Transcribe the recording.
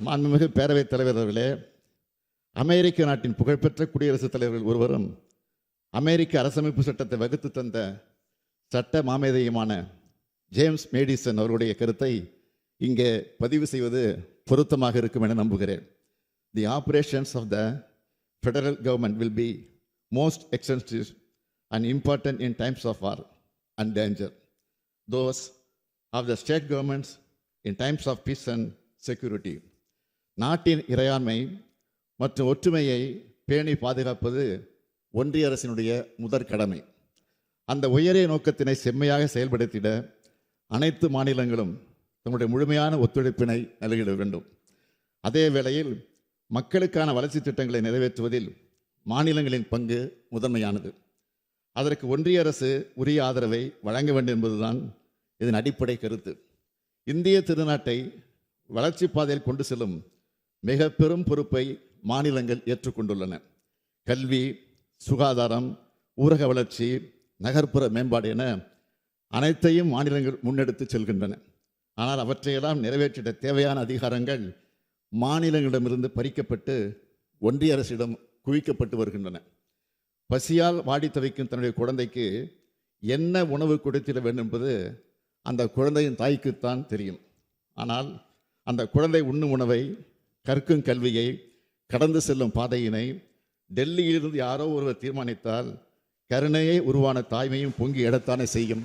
மாண்புமிகு பேரவைத் தலைவர் அவர்களே, அமெரிக்க நாட்டின் புகழ்பெற்ற குடியரசுத் தலைவர்கள் ஒருவரும் அமெரிக்க அரசமைப்பு சட்டத்தை வகுத்து தந்த சட்ட மாமேதையுமான ஜேம்ஸ் மேடிசன் அவருடைய கருத்தை இங்கே பதிவு செய்வது பொருத்தமாக இருக்கும் என நம்புகிறேன். The operations of the federal government will be most extensive and important in times of war and danger. Those of the state governments in times of peace and security. நாட்டின் இறையாண்மை மற்றும் ஒற்றுமையை பேணி பாதுகாப்பது ஒன்றிய அரசினுடைய முதற் கடமை. அந்த உயரிய நோக்கத்தினை செம்மையாக செயல்படுத்திட அனைத்து மாநிலங்களும் தங்களுடைய முழுமையான ஒத்துழைப்பினை நல்கிட வேண்டும். அதே வேளையில் மக்களுக்கான வளர்ச்சி திட்டங்களை நிறைவேற்றுவதில் மாநிலங்களின் பங்கு முதன்மையானது. அதற்கு ஒன்றிய அரசு உரிய ஆதரவை வழங்க வேண்டும் என்பதுதான் இதன் அடிப்படை கருத்து. இந்திய திருநாட்டை வளர்ச்சி பாதையில் கொண்டு செல்லும் மிக பெரும் பொறுப்பை மாநிலங்கள் ஏற்றுக்கொண்டுள்ளன. கல்வி, சுகாதாரம், ஊரக வளர்ச்சி, நகர்ப்புற மேம்பாடு என அனைத்தையும் மாநிலங்கள் முன்னெடுத்து செல்கின்றன. ஆனால் அவற்றையெல்லாம் நிறைவேற்றிட தேவையான அதிகாரங்கள் மாநிலங்களிடமிருந்து பறிக்கப்பட்டு ஒன்றிய அரசிடம் குவிக்கப்பட்டு வருகின்றன. பசியால் வாடி தவிக்கும் தன்னுடைய குழந்தைக்கு என்ன உணவு கொடுத்திட வேண்டும் என்பது அந்த குழந்தையின் தாய்க்குத்தான் தெரியும். ஆனால் அந்த குழந்தை உண்ணும் உணவை, கற்கும் கல்வியை, கடந்து செல்லும் பாதையினை டெல்லியிலிருந்து யாரோ ஒருவர் தீர்மானித்தால் கருணையை உருவான தாய்மையும் பொங்கி எழத்தானே செய்யும்.